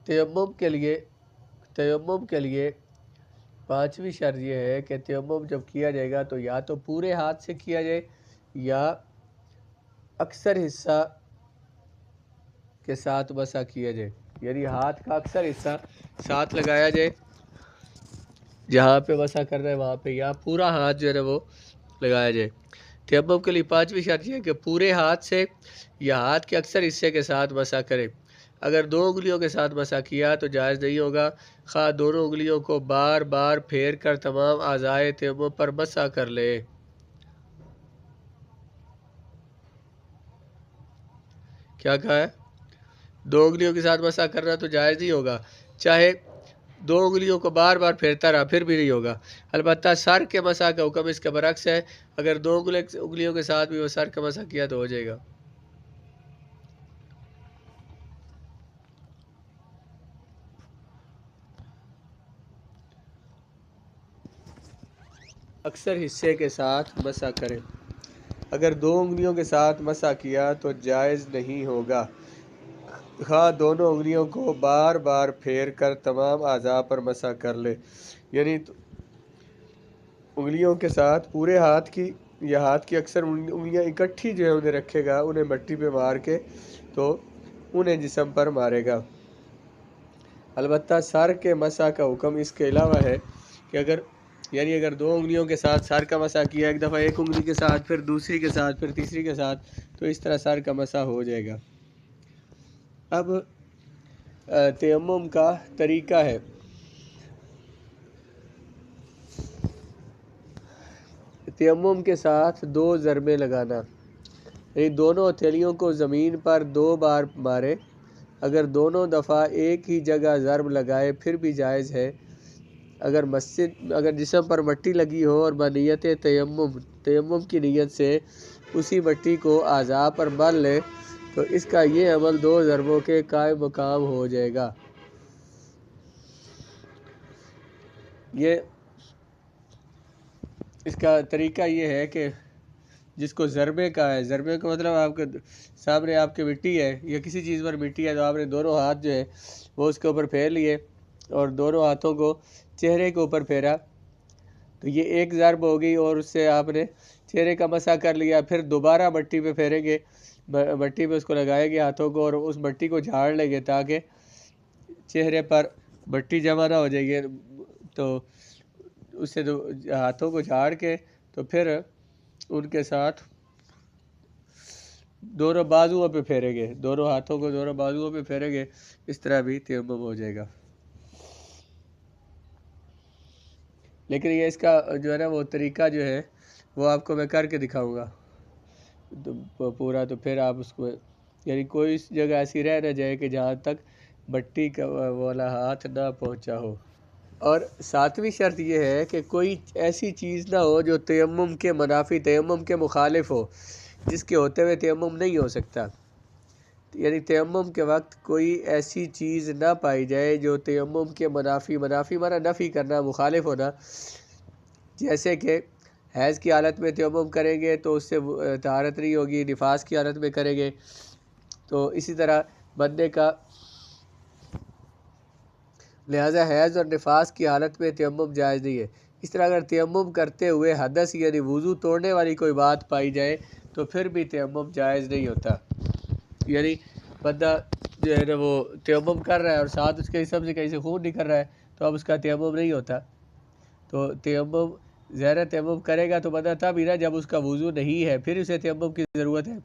تیمم کے لیے پانچویں شرط یہ ہے کہ تیمم جب کیا جائے گا تو یا تو پورے ہاتھ سے کیا جائے یا اکثر حصہ کے ساتھ مسح کیا جائے، یعنی ہاتھ کا اکثر حصہ ساتھ لگایا جائے جہاں پہ مسح کرنا ہے وہاں پہ، یا پورا ہاتھ جو ہے نا وہ لگایا جائے۔ تیمم کے لیے پانچویں شرط یہ ہے کہ پورے ہاتھ سے یا ہاتھ کے اکثر حصے کے ساتھ مسح کرے۔ اگر 2 انگلیوں کے ساتھ مسح کیا تو جائز نہیں ہوگا، خواہ دونوں انگلیوں کو بار بار پھیر کر تمام اعضائے تیمم پر مسح کر لے۔ کیا کہا ہے؟ 2 انگلیوں کے ساتھ مسح کرنا تو جائز نہیں ہوگا، چاہے 2 انگلیوں کو بار بار پھیرتا رہا پھر بھی نہیں ہوگا۔ البتہ سر کے مسح کا حکم اس کے برعکس ہے، اگر 2 انگلیوں کے ساتھ بھی وہ سر کا مسح کیا تو ہو جائے گا۔ اکثر حصے کے ساتھ مسح کریں۔ اگر 2 انگلیوں کے ساتھ مسح کیا تو جائز نہیں ہوگا، خواہ دونوں انگلیوں کو بار بار پھیر کر تمام اعضاء پر مسح کر لے، یعنی انگلیوں کے ساتھ پورے ہاتھ کی یا ہاتھ کی اکثر انگلیاں اکٹھی جو ہے انہیں رکھے گا، انہیں مٹی پہ مار کے تو انہیں جسم پر مارے گا۔ البتہ سر کے مسح کا حکم اس کے علاوہ ہے کہ اگر 2 انگلیوں کے ساتھ سر کا مسح کیا، ایک دفعہ ایک انگلی کے ساتھ، پھر دوسری کے ساتھ، پھر تیسری کے ساتھ، تو اس طرح سر کا مسح ہو جائے گا۔ اب تیمم کا طریقہ ہے۔ تیمم کے ساتھ 2 ضربیں لگانا، یعنی دونوں ہتھیلیوں کو زمین پر 2 بار مارے۔ اگر دونوں دفعہ ایک ہی جگہ ضرب لگائے پھر بھی جائز ہے۔ اگر جسم پر مٹی لگی ہو اور بنیت تیمم کی نیت سے اسی مٹی کو اعضاء پر مل لے تو اس کا یہ عمل 2 ضربوں کے قائم مقام ہو جائے گا۔ اس کا طریقہ یہ ہے کہ جس کو ضربے کا ہے، ضربے کا مطلب آپ کے سامنے آپ کے مٹی ہے یا کسی چیز پر مٹی ہے تو آپ نے دونوں ہاتھ جو ہے وہ اس کے اوپر پھیر لیے اور دونوں ہاتھوں کو چہرے کے اوپر پھیرا تو یہ ایک ضرب ہوگی، اور اس سے آپ نے چہرے کا مسح کر لیا۔ پھر دوبارہ مٹی پہ پھیریں گے، مٹی پہ اس کو لگائیں گے ہاتھوں کو اور اس مٹی کو جھاڑ لیں گے تاکہ چہرے پر مٹی جمع نہ ہو جائے گی، تو اس سے ہاتھوں کو جھاڑ کے تو پھر ان کے ساتھ دونوں بازوؤں پہ پھیریں گے، دونوں ہاتھوں کو دونوں بازوؤں پہ پھیریں گے، اس طرح بھی تیمم ہو جائے گا۔ لیکن یہ اس کا جو ہے نا وہ طریقہ جو ہے وہ آپ کو میں کر کے دکھاؤں گا پورا، تو پھر آپ اس کو یعنی کوئی جگہ ایسی رہ نہ جائے کہ جہاں تک مٹی کا والا ہاتھ نہ پہنچا ہو۔ اور 7ویں شرط یہ ہے کہ کوئی ایسی چیز نہ ہو جو تیمم کے منافی، تیمم کے مخالف ہو، جس کے ہوتے ہوئے تیمم نہیں ہو سکتا۔ یعنی تیمم کے وقت کوئی ایسی چیز نہ پائی جائے جو تیمم کے منافی مانا نفی کرنا، مخالف ہونا، جیسے کہ حیض کی حالت میں تیمم کریں گے تو اس سے طہارت نہیں ہوگی، نفاس کی حالت میں کریں گے تو اسی طرح بندے کا، لہذا حیض اور نفاس کی حالت میں تیمم جائز نہیں ہے۔ اس طرح اگر تیمم کرتے ہوئے حدث یعنی وضو توڑنے والی کوئی بات پائی جائے تو پھر بھی تیمم جائز نہیں ہوتا۔ یعنی بندہ جو ہے نا وہ تیمم کر رہا ہے اور ساتھ اس کے جسم سے کہیں سے خون نکل رہا ہے تو اب اس کا تیمم نہیں ہوتا، تو تیمم ظاہر تیمم کرے گا تو بندہ تب ہی نا جب اس کا وضو نہیں ہے، پھر اسے تیمم کی ضرورت ہے۔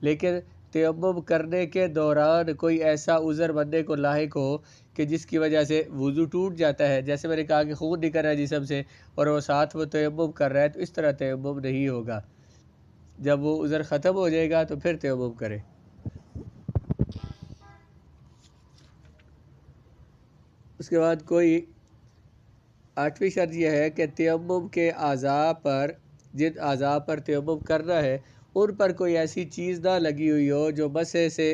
لیکن تیمم کرنے کے دوران کوئی ایسا عذر بندے کو لاحق ہو کہ جس کی وجہ سے وضو ٹوٹ جاتا ہے، جیسے میں نے کہا کہ خون نکل رہا ہے جسم سے اور وہ ساتھ وہ تیمم کر رہا ہے، تو اس طرح تیمم نہیں ہوگا۔ جب وہ عذر ختم ہو جائے گا تو پھر تیمم کرے۔ اس کے بعد کوئی 8ویں شرط یہ ہے کہ تیمم کے اعضاء پر، جن اعضاء پر تیمم کرنا ہے ان پر کوئی ایسی چیز نہ لگی ہوئی ہو جو مسح سے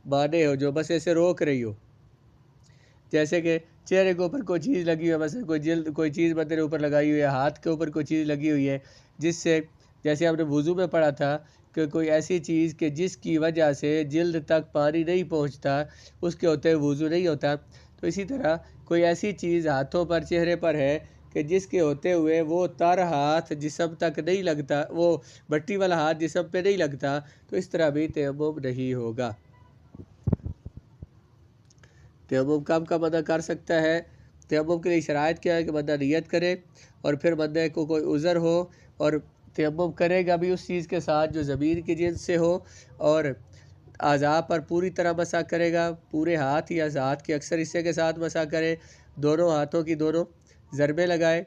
مانع ہو، جو مسح سے روک رہی ہو۔ جیسے کہ چہرے کے اوپر کوئی چیز لگی ہوئی ہے، مثلا کوئی چیز بندے نے اوپر لگائی ہوئی ہے، ہاتھ کے اوپر کوئی چیز لگی ہوئی ہے، جس سے جیسے ہم نے وضو میں پڑھا تھا کہ کوئی ایسی چیز کہ جس کی وجہ سے جلد تک پانی نہیں پہنچتا، اس کے ہوتے وضو نہیں ہوتا، تو اسی طرح کوئی ایسی چیز ہاتھوں پر چہرے پر ہے کہ جس کے ہوتے ہوئے وہ تر ہاتھ جسم تک نہیں لگتا، وہ بٹی والا ہاتھ جسم پہ نہیں لگتا، تو اس طرح بھی تیمم نہیں ہوگا۔ تیمم کب بندہ کر سکتا ہے؟ تیمم کے لیے شرائط کیا ہے کہ بندہ نیت کرے، اور پھر بندے کو کوئی عذر ہو، اور تیمم کرے گا بھی اس چیز کے ساتھ جو زمین کی جنس سے ہو، اور اعضاء پر پوری طرح مسح کرے گا، پورے ہاتھ یا ہاتھ کے اکثر حصے کے ساتھ مسح کرے، دونوں ہاتھوں کی دونوں ضربے لگائے،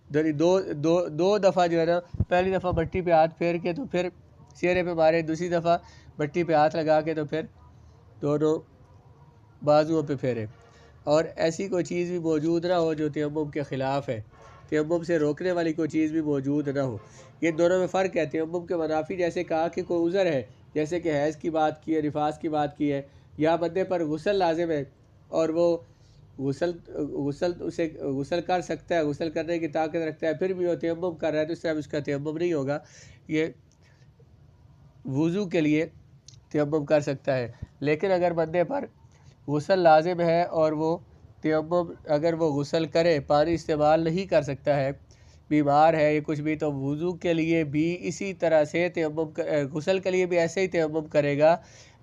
دو دفعہ جو ہے نا، پہلی دفعہ مٹی پہ ہاتھ پھیر کے تو پھر چہرے پہ مارے، دوسری دفعہ مٹی پہ ہاتھ لگا کے تو پھر دونوں بازوؤں پہ پھیرے، اور ایسی کوئی چیز بھی موجود نہ ہو جو تیمم کے خلاف ہے، تیمم سے روکنے والی کوئی چیز بھی موجود نہ ہو۔ یہ دونوں میں فرق ہے۔ تیمم کے منافی جیسے کہا کہ کوئی عذر ہے، جیسے کہ حیض کی بات کی ہے، نفاس کی بات کی ہے، یا بندے پر غسل لازم ہے اور وہ غسل کر سکتا ہے، غسل کرنے کی طاقت رکھتا ہے، پھر بھی وہ تیمم کر رہا ہے، تو اس طرح اس کا تیمم نہیں ہوگا۔ یہ وضو کے لیے تیمم کر سکتا ہے، لیکن اگر بندے پر غسل لازم ہے اور وہ تیمم اگر وہ غسل کرے، پانی استعمال نہیں کر سکتا ہے، بیمار ہے یا کچھ بھی، تو وضو کے لیے بھی اسی طرح سے غسل کے لیے بھی ایسے ہی تیمم کرے گا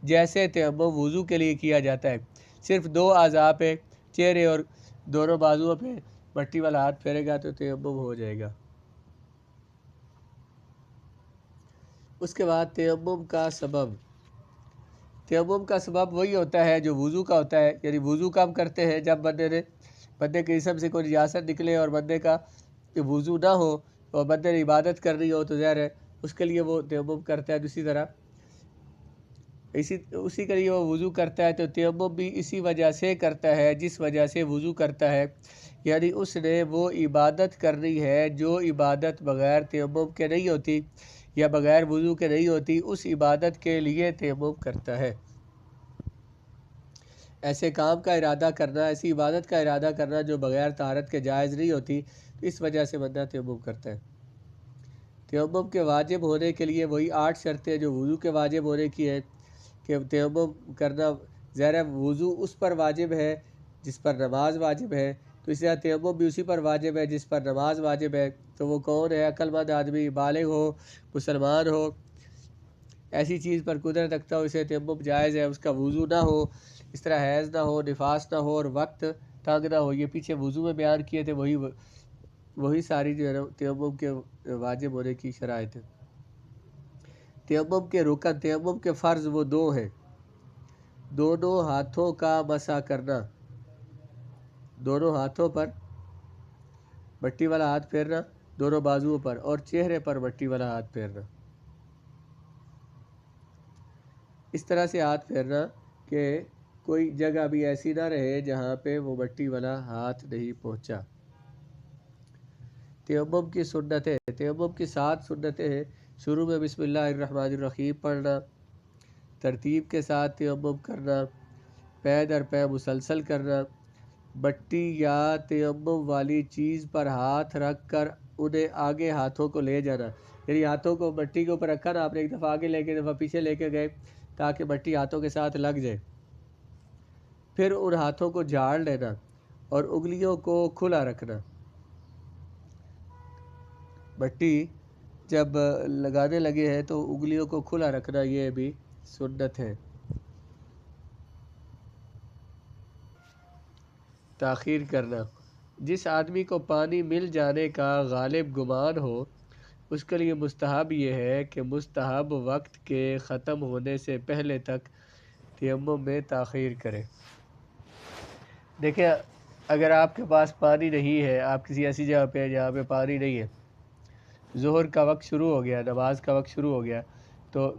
جیسے تیمم وضو کے لیے کیا جاتا ہے، صرف دو اعضاء پہ، چہرے اور دونوں بازوؤں پہ مٹی والا ہاتھ پھیرے گا تو تیمم ہو جائے گا۔ اس کے بعد تیمم کا سبب۔ تیمم کا سبب وہی ہوتا ہے جو وضو کا ہوتا ہے، یعنی وضو کب کرتے ہیں؟ جب بندے کے جسم سے کوئی نجاست نکلے اور بندے کا وضو نہ ہو اور بندے نے عبادت کرنی ہو تو ظاہر ہے اس کے لیے وہ تیمم کرتا ہے۔ دوسری طرح اسی کے لیے وہ وضو کرتا ہے، تو تیمم بھی اسی وجہ سے کرتا ہے جس وجہ سے وضو کرتا ہے، یعنی اس نے وہ عبادت کرنی ہے جو عبادت بغیر تیمم کے نہیں ہوتی یا بغیر وضو کے نہیں ہوتی، اس عبادت کے لیے تیمم کرتا ہے۔ ایسے کام کا ارادہ کرنا، ایسی عبادت کا ارادہ کرنا جو بغیر طہارت کے جائز نہیں ہوتی، اس وجہ سے بندہ تیمم کرتا ہے۔ تیمم کے واجب ہونے کے لیے وہی 8 شرطیں جو وضو کے واجب ہونے کی ہے کہ تیمم کرنا، ظاہر وضو اس پر واجب ہے جس پر نماز واجب ہے، تو اس طرح تیمم بھی اسی پر واجب ہے جس پر نماز واجب ہے۔ تو وہ کون ہے؟ عقل مند آدمی، بالغ ہو، مسلمان ہو، ایسی چیز پر قدرت رکھتا ہو، اسے تیمم جائز ہے، اس کا وضو نہ ہو، اس طرح حیض نہ ہو، نفاس نہ ہو اور وقت تنگ نہ ہو۔ یہ پیچھے وضو میں بیان کیے تھے، وہی ساری جو ہے نا تیمم کے واجب ہونے کی شرائط ہے۔ تیمم کے رکن، تیمم کے فرض وہ 2 ہیں۔ دونوں ہاتھوں کا مسح کرنا، دونوں ہاتھوں پر مٹی والا ہاتھ پھیرنا، دونوں بازوؤں پر، اور چہرے پر مٹی والا ہاتھ پھیرنا۔ اس طرح سے ہاتھ پھیرنا کہ کوئی جگہ بھی ایسی نہ رہے جہاں پہ وہ مٹی والا ہاتھ نہیں پہنچا۔ تیمم کی سنتیں، تیمم کی 7 سنتیں ہیں۔ شروع میں بسم اللہ الرحمن الرحیم پڑھنا، ترتیب کے ساتھ تیمم کرنا، پے در پے مسلسل کرنا، مٹی یا تیمم والی چیز پر ہاتھ رکھ کر انہیں آگے ہاتھوں کو لے جانا، یعنی ہاتھوں کو مٹی کے اوپر رکھا نا آپ نے، ایک دفعہ آگے لے کے ایک دفعہ پیچھے لے کے گئے تاکہ مٹی ہاتھوں کے ساتھ لگ جائے، پھر ان ہاتھوں کو جھاڑ لینا اور انگلیوں کو کھلا رکھنا۔ مٹی جب لگانے لگے ہیں تو انگلیوں کو کھلا رکھنا، یہ بھی سنت ہے۔ تاخیر کرنا، جس آدمی کو پانی مل جانے کا غالب گمان ہو اس کے لیے مستحب یہ ہے کہ مستحب وقت کے ختم ہونے سے پہلے تک تیمم میں تاخیر کرے۔ دیکھیں اگر آپ کے پاس پانی نہیں ہے، آپ کسی ایسی جگہ پہ جہاں پہ پانی نہیں ہے، ظہر کا وقت شروع ہو گیا، نماز کا وقت شروع ہو گیا، تو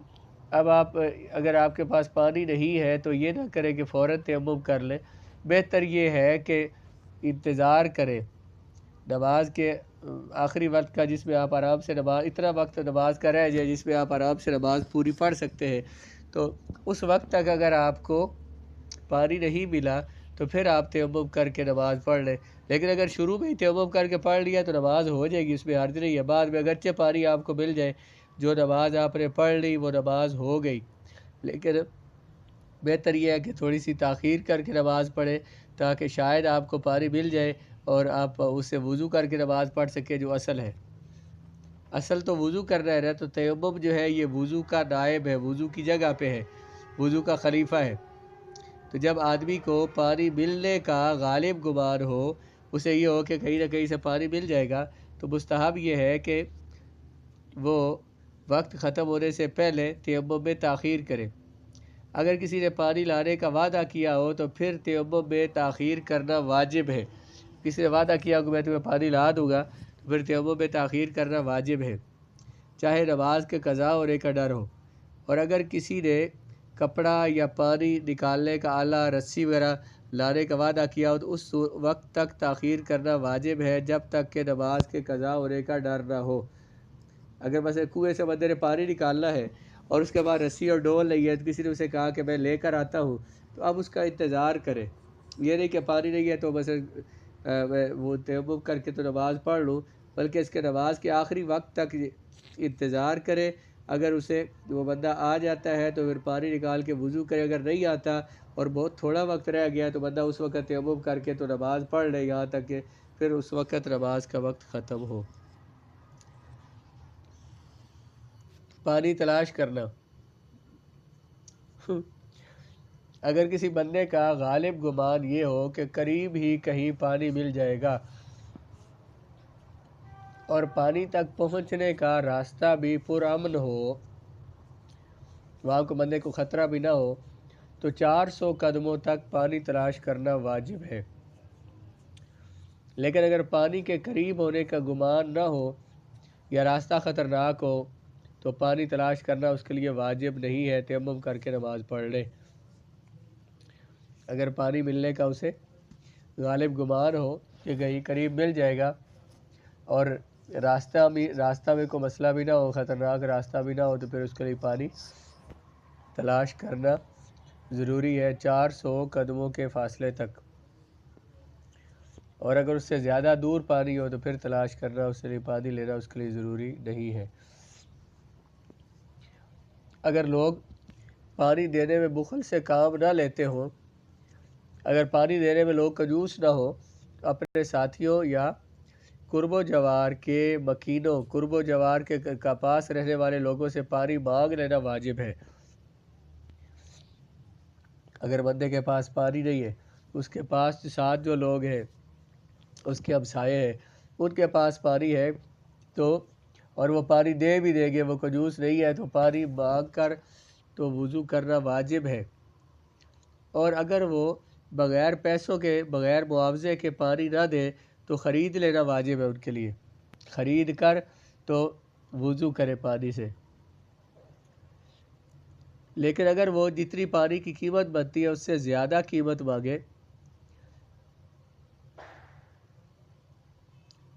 اب اگر آپ کے پاس پانی نہیں ہے تو یہ نہ کریں کہ فوراً تیمم کر لیں، بہتر یہ ہے کہ انتظار کریں نماز کے آخری وقت کا، جس میں آپ آرام سے اتنا وقت نماز کا رہ جائے جس میں آپ آرام سے نماز پوری پڑھ سکتے ہیں، تو اس وقت تک اگر آپ کو پانی نہیں ملا تو پھر آپ تیمم کر کے نماز پڑھ لیں۔ لیکن اگر شروع میں ہی تیمم کر کے پڑھ لیا تو نماز ہو جائے گی، اس میں حرج نہیں ہے۔ بعد میں اگرچہ پانی آپ کو مل جائے جو نماز آپ نے پڑھ لی وہ نماز ہو گئی، لیکن بہتر یہ ہے کہ تھوڑی سی تاخیر کر کے نماز پڑھے تاکہ شاید آپ کو پانی مل جائے اور آپ اس سے وضو کر کے نماز پڑھ سکے، جو اصل ہے۔ اصل تو وضو کرنا ہے نا، تو تیمم جو ہے یہ وضو کا نائب ہے، وضو کی جگہ پہ ہے، وضو کا خلیفہ ہے۔ تو جب آدمی کو پانی ملنے کا غالب گمان ہو، اسے یہ ہو کہ کہیں نہ کہیں سے پانی مل جائے گا، تو مستحب یہ ہے کہ وہ وقت ختم ہونے سے پہلے تیمم میں تاخیر کرے۔ اگر کسی نے پانی لانے کا وعدہ کیا ہو تو پھر تیمم میں تاخیر کرنا واجب ہے۔ کسی نے وعدہ کیا ہو کہ میں تمہیں پانی لا دوں گا، تو پھر تیمم میں تاخیر کرنا واجب ہے، چاہے نماز کے قضا ہونے کا ڈر ہو۔ اور اگر کسی نے کپڑا یا پانی نکالنے کا آلہ، رسی وغیرہ لانے کا وعدہ کیا ہو تو اس وقت تک تاخیر کرنا واجب ہے جب تک کہ نماز کے قضا ہونے کا ڈر نہ ہو۔ اگر مثلا کنویں سے بندے نے پانی نکالنا ہے اور اس کے بعد رسی اور ڈول نہیں ہے، تو کسی نے اسے کہا کہ میں لے کر آتا ہوں، تو اب اس کا انتظار کرے، یہ نہیں کہ پانی نہیں ہے تو مثلا وہ تیمم کر کے تو نماز پڑھ لوں، بلکہ اس کے نماز کے آخری وقت تک انتظار کرے۔ اگر اسے وہ بندہ آ جاتا ہے تو پھر پانی نکال کے وضو کرے، اگر نہیں آتا اور بہت تھوڑا وقت رہ گیا تو بندہ اس وقت تیمم کر کے تو نماز پڑھ لے، یہاں تک کہ پھر اس وقت نماز کا وقت ختم ہو۔ پانی تلاش کرنا۔ اگر کسی بندے کا غالب گمان یہ ہو کہ قریب ہی کہیں پانی مل جائے گا اور پانی تک پہنچنے کا راستہ بھی پرامن ہو، وہاں کو بندے کو خطرہ بھی نہ ہو، تو 400 قدموں تک پانی تلاش کرنا واجب ہے۔ لیکن اگر پانی کے قریب ہونے کا گمان نہ ہو یا راستہ خطرناک ہو تو پانی تلاش کرنا اس کے لیے واجب نہیں ہے، تیمم کر کے نماز پڑھ لے۔ اگر پانی ملنے کا اسے غالب گمان ہو کہ کہیں قریب مل جائے گا اور راستہ میں کوئی مسئلہ بھی نہ ہو، خطرناک راستہ بھی نہ ہو، تو پھر اس کے لیے پانی تلاش کرنا ضروری ہے 400 قدموں کے فاصلے تک۔ اور اگر اس سے زیادہ دور پانی ہو تو پھر تلاش کرنا، اس کے لیے پانی لینا اس کے لیے ضروری نہیں ہے۔ اگر لوگ پانی دینے میں بخل سے کام نہ لیتے ہوں، اگر پانی دینے میں لوگ کنجوس نہ ہو، اپنے ساتھیوں یا قرب و جوار کے مکینوں، قرب و جوار کے پاس رہنے والے لوگوں سے پانی مانگ لینا واجب ہے۔ اگر بندے کے پاس پانی نہیں ہے، اس کے پاس ساتھ جو لوگ ہیں، اس کے ہمسائے ہیں، ان کے پاس پانی ہے تو اور وہ پانی دے بھی دیں گے، وہ کنجوس نہیں ہے، تو پانی مانگ کر تو وضو کرنا واجب ہے۔ اور اگر وہ بغیر پیسوں کے، بغیر معاوضے کے پانی نہ دے تو خرید لینا واجب ہے ان کے لیے، خرید کر تو وضو کرے پانی سے۔ لیکن اگر وہ جتنی پانی کی قیمت بنتی ہے اس سے زیادہ قیمت مانگے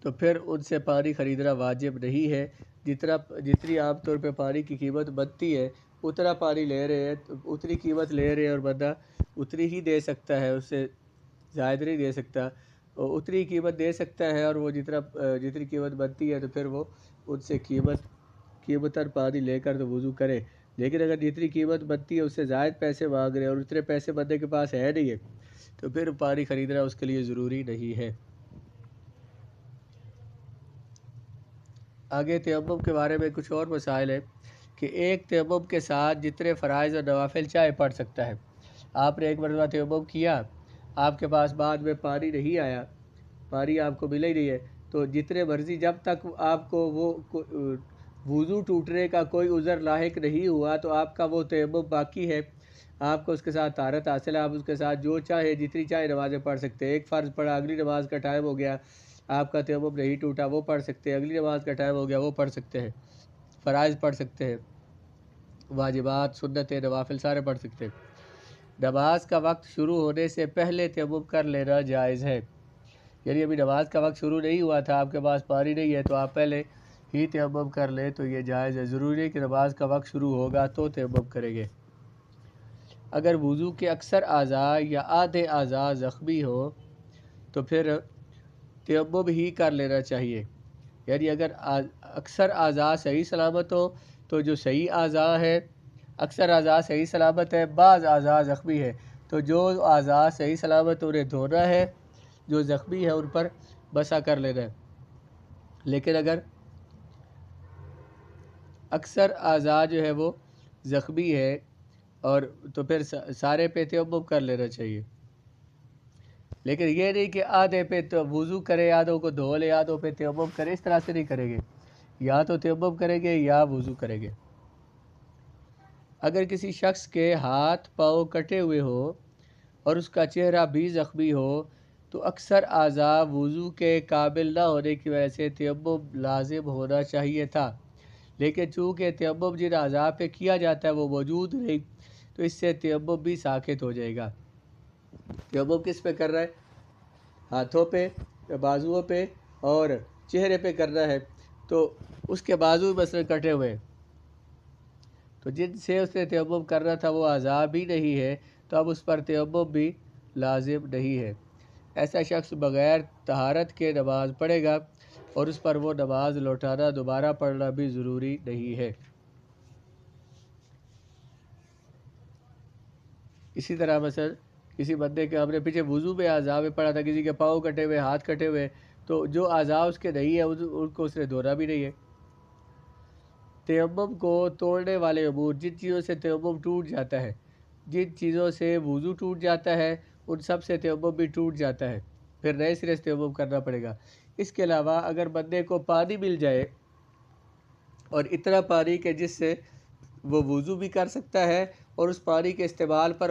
تو پھر ان سے پانی خریدنا واجب نہیں ہے۔ جتنی عام طور پہ پانی کی قیمت بنتی ہے اتنا پانی لے رہے ہیں، اتنی قیمت لے رہے ہیں اور بندہ اتنی ہی دے سکتا ہے، اس سے زائد نہیں دے سکتا، اتنی قیمت دے سکتا ہے، اور وہ جتنی قیمت بنتی ہے تو پھر وہ ان سے قیمتاً پانی لے کر تو وضو کرے۔ لیکن اگر جتنی قیمت بنتی ہے اس سے زائد پیسے مانگ رہے ہیں اور اتنے پیسے بندے کے پاس ہے نہیں ہے تو پھر پانی خریدنا اس کے لیے ضروری نہیں ہے۔ آگے تیمم کے بارے میں کچھ اور مسائل ہیں کہ ایک تیمم کے ساتھ جتنے فرائض اور نوافل چاہے پڑھ سکتا ہے۔ آپ نے ایک مرتبہ تیمم کیا، آپ کے پاس بعد میں پانی نہیں آیا، پانی آپ کو ملا ہی نہیں ہے، تو جتنے مرضی جب تک آپ کو وہ وضو ٹوٹنے کا کوئی عذر لاحق نہیں ہوا تو آپ کا وہ تیمم باقی ہے، آپ کو اس کے ساتھ طہارت حاصل ہے، آپ اس کے ساتھ جو چاہے جتنی چاہے نمازیں پڑھ سکتے ہیں۔ ایک فرض پڑھا، اگلی نماز کا ٹائم ہو گیا، آپ کا تیمم نہیں ٹوٹا، وہ پڑھ سکتے ہیں، اگلی نماز کا ٹائم ہو گیا وہ پڑھ سکتے ہیں، فرائض پڑھ سکتے ہیں، واجبات، سنتیں، نوافل سارے پڑھ سکتے ہیں۔ نماز کا وقت شروع ہونے سے پہلے تیمم کر لینا جائز ہے، یعنی ابھی نماز کا وقت شروع نہیں ہوا تھا، آپ کے پاس پانی نہیں ہے تو آپ پہلے ہی تیمم کر لیں تو یہ جائز ہے، ضروری ہے کہ نماز کا وقت شروع ہوگا تو تیمم کریں گے۔ اگر وضو کے اکثر اعضاء یا آدھے اعضاء زخمی ہو تو پھر تیمم ہی کر لینا چاہیے، یعنی اگر اکثر اعضاء صحیح سلامت ہو تو جو صحیح اعضاء ہے، اکثر اعضاء صحیح سلامت ہے، بعض اعضاء زخمی ہے، تو جو اعضاء صحیح سلامت انہیں دھونا ہے، جو زخمی ہے ان پر بسا کر لینا ہے۔ لیکن اگر اکثر اعضاء جو ہے وہ زخمی ہے اور تو پھر سارے پہ تیمم کر لینا چاہیے۔ لیکن یہ نہیں کہ آدھے پہ تو وضو کرے، آدھوں کو دھو لے، آدھوں پہ تیمم کرے، اس طرح سے نہیں کریں گے، یا تو تیمم کریں گے یا وضو کریں گے۔ اگر کسی شخص کے ہاتھ پاؤں کٹے ہوئے ہو اور اس کا چہرہ بھی زخمی ہو تو اکثر اعضاء وضو کے قابل نہ ہونے کی وجہ سے تیمم لازم ہونا چاہیے تھا، لیکن چونکہ تیمم جن اعضاء پہ کیا جاتا ہے وہ موجود نہیں، تو اس سے تیمم بھی ساقط ہو جائے گا۔ تیمم کس پہ کر رہا ہے؟ ہاتھوں پہ، بازوؤں پہ اور چہرے پہ کرنا ہے، تو اس کے بازو مثلا کٹے ہوئے ہیں، تو جن سے اس نے تیمم کرنا تھا وہ اعضاء بھی نہیں ہے، تو اب اس پر تیمم بھی لازم نہیں ہے۔ ایسا شخص بغیر طہارت کے نماز پڑھے گا اور اس پر وہ نماز لوٹانا دوبارہ پڑھنا بھی ضروری نہیں ہے۔ اسی طرح مثلا کسی بندے کے ہم نے پیچھے وضو میں اعضاء میں پڑھا تھا، کسی کے پاؤں کٹے ہوئے، ہاتھ کٹے ہوئے، تو جو اعضاء اس کے نہیں ہیں ان کو اس نے دھونا بھی نہیں ہے۔ تیمم کو توڑنے والے امور، جن چیزوں سے تیمم ٹوٹ جاتا ہے، جن چیزوں سے وضو ٹوٹ جاتا ہے، ان سب سے تیمم بھی ٹوٹ جاتا ہے، پھر نئے سرے سے تیمم کرنا پڑے گا۔ اس کے علاوہ اگر بندے کو پانی مل جائے اور اتنا پانی کہ جس سے وہ وضو بھی کر سکتا ہے اور اس پانی کے استعمال پر